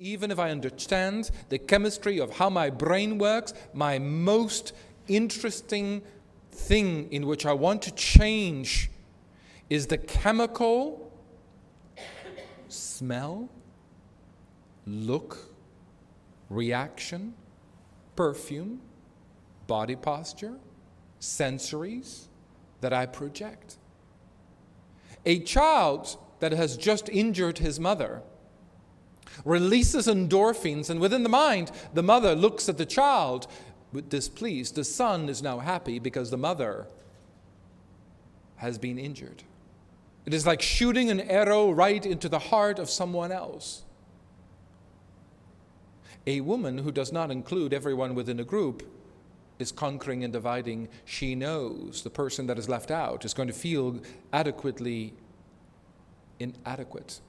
Even if I understand the chemistry of how my brain works, my most interesting thing in which I want to change is the chemical smell, look, reaction, perfume, body posture, sensories that I project. A child that has just injured his mother releases endorphins, and within the mind, the mother looks at the child displeased. The son is now happy because the mother has been injured. It is like shooting an arrow right into the heart of someone else. A woman who does not include everyone within a group is conquering and dividing. She knows the person that is left out is going to feel adequately inadequate.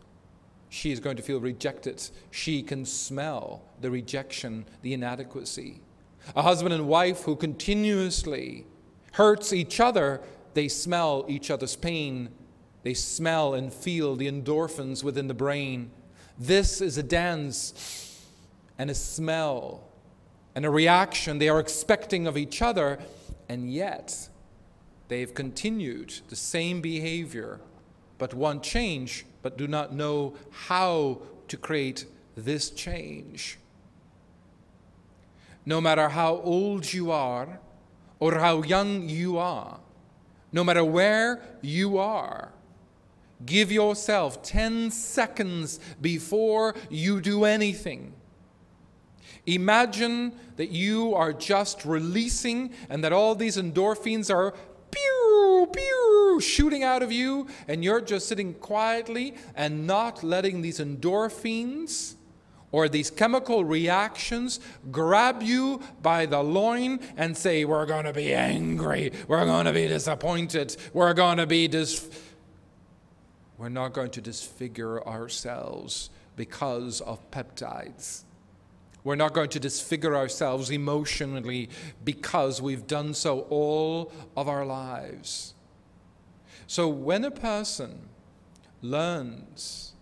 She is going to feel rejected. She can smell the rejection, the inadequacy. A husband and wife who continuously hurts each other, they smell each other's pain. They smell and feel the endorphins within the brain. This is a dance and a smell and a reaction they are expecting of each other, and yet they've continued the same behavior, but want change, but do not know how to create this change. No matter how old you are or how young you are, no matter where you are, give yourself 10 seconds before you do anything. Imagine that you are just releasing and that all these endorphins are pew, pew, shooting out of you, and you're just sitting quietly and not letting these endorphins or these chemical reactions grab you by the loin and say, we're going to be angry, we're going to be disappointed, we're not going to disfigure ourselves because of peptides. We're not going to disfigure ourselves emotionally because we've done so all of our lives. So when a person learns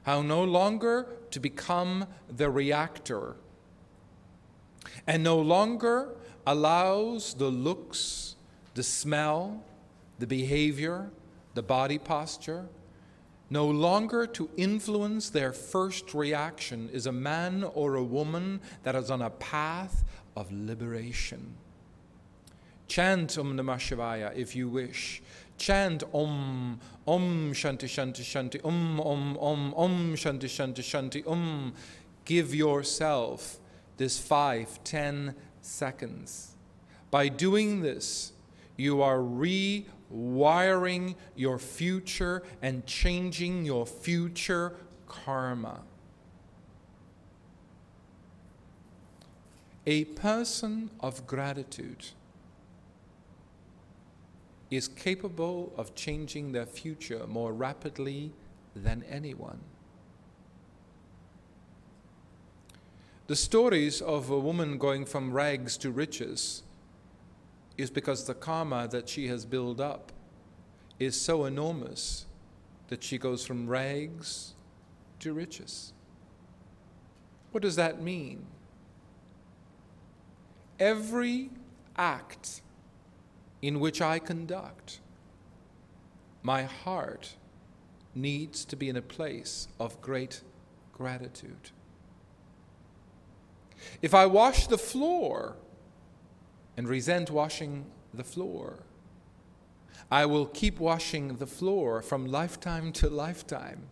how no longer to become the reactor and no longer allows the looks, the smell, the behavior, the body posture, no longer to influence their first reaction, is a man or a woman that is on a path of liberation. Chant Om Namah Shivaya if you wish. Chant Om, Om Shanti Shanti Shanti, Om Om Om, Om Shanti Shanti Shanti, Om. Give yourself this 5-10 seconds. By doing this, you are rewiring your future and changing your future karma. A person of gratitude is capable of changing their future more rapidly than anyone. The stories of a woman going from rags to riches is because the karma that she has built up is so enormous that she goes from rags to riches. What does that mean? Every act in which I conduct, my heart needs to be in a place of great gratitude. If I wash the floor and resent washing the floor, I will keep washing the floor from lifetime to lifetime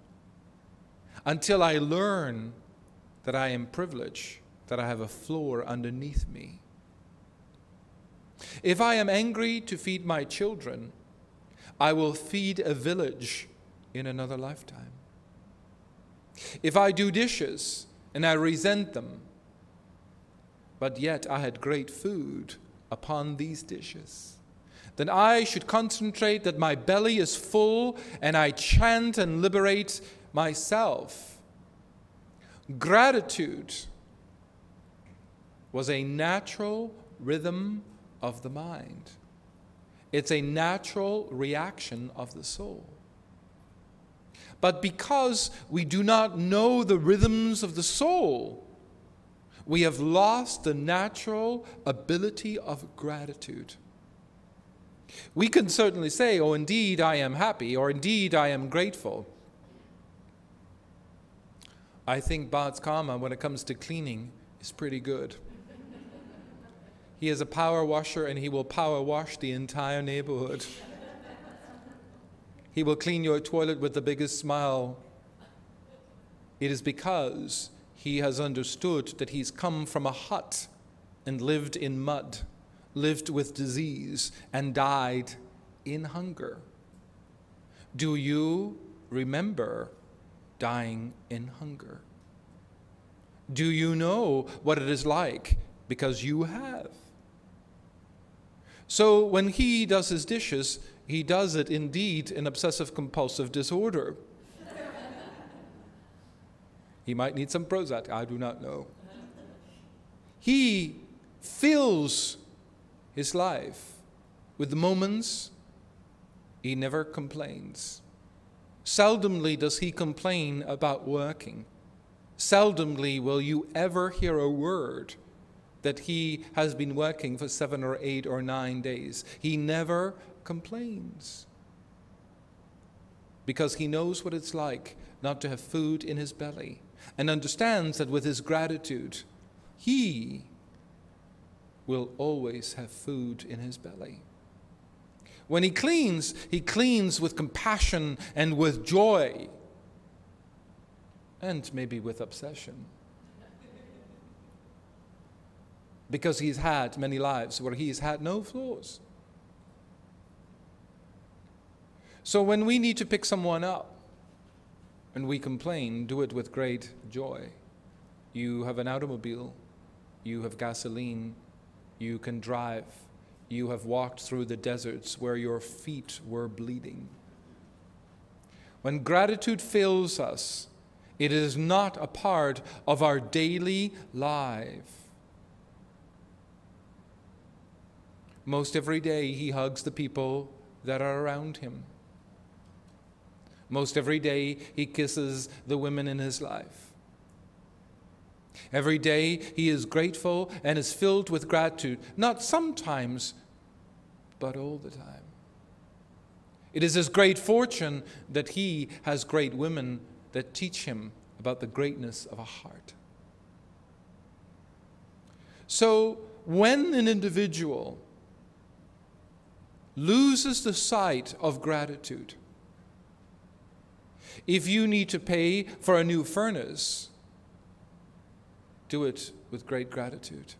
until I learn that I am privileged, that I have a floor underneath me. If I am angry to feed my children, I will feed a village in another lifetime. If I do dishes and I resent them, but yet I had great food upon these dishes, then I should concentrate that my belly is full and I chant and liberate myself. Gratitude was a natural rhythm of the mind. It's a natural reaction of the soul. But because we do not know the rhythms of the soul, we have lost the natural ability of gratitude. We can certainly say, oh, indeed, I am happy, or indeed, I am grateful. I think Bart's karma, when it comes to cleaning, is pretty good. He is a power washer, and he will power wash the entire neighborhood. He will clean your toilet with the biggest smile. It is because he has understood that he's come from a hut and lived in mud, lived with disease, and died in hunger. Do you remember dying in hunger? Do you know what it is like? Because you have. So when he does his dishes, he does it indeed in obsessive-compulsive disorder. He might need some Prozac, I do not know. He fills his life with the moments he never complains. Seldomly does he complain about working. Seldomly will you ever hear a word that he has been working for 7 or 8 or 9 days. He never complains because he knows what it's like not to have food in his belly, and understands that with his gratitude, he will always have food in his belly. When he cleans with compassion and with joy, and maybe with obsession. Because he's had many lives where he's had no flaws. So when we need to pick someone up and we complain, do it with great joy. You have an automobile, you have gasoline, you can drive, you have walked through the deserts where your feet were bleeding. When gratitude fills us, it is not a part of our daily life. Most every day he hugs the people that are around him. Most every day he kisses the women in his life. Every day he is grateful and is filled with gratitude, not sometimes, but all the time. It is his great fortune that he has great women that teach him about the greatness of a heart. So when an individual loses the sight of gratitude, if you need to pay for a new furnace, do it with great gratitude.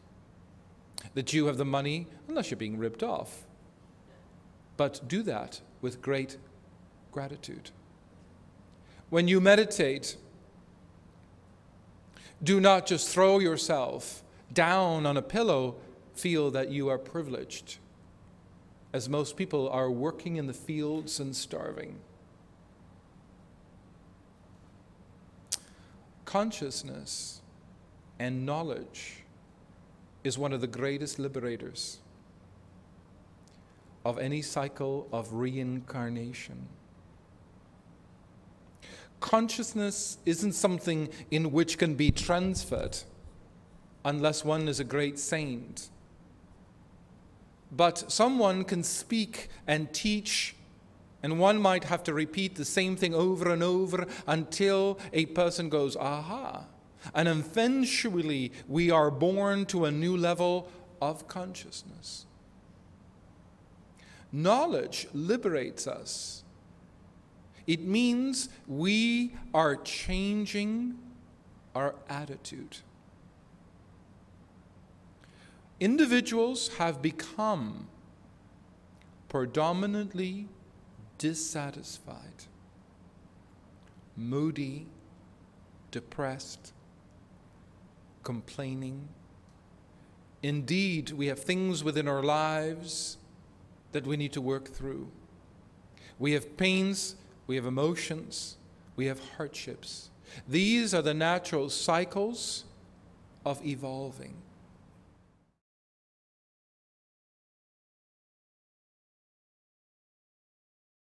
That you have the money, unless you're being ripped off, but do that with great gratitude. When you meditate, do not just throw yourself down on a pillow, feel that you are privileged, as most people are working in the fields and starving. Consciousness and knowledge is one of the greatest liberators of any cycle of reincarnation. Consciousness isn't something in which can be transferred unless one is a great saint. But someone can speak and teach, and one might have to repeat the same thing over and over until a person goes, aha. And eventually we are born to a new level of consciousness. Knowledge liberates us. It means we are changing our attitude. Individuals have become predominantly dissatisfied, moody, depressed, complaining. Indeed, we have things within our lives that we need to work through. We have pains, we have emotions, we have hardships. These are the natural cycles of evolving.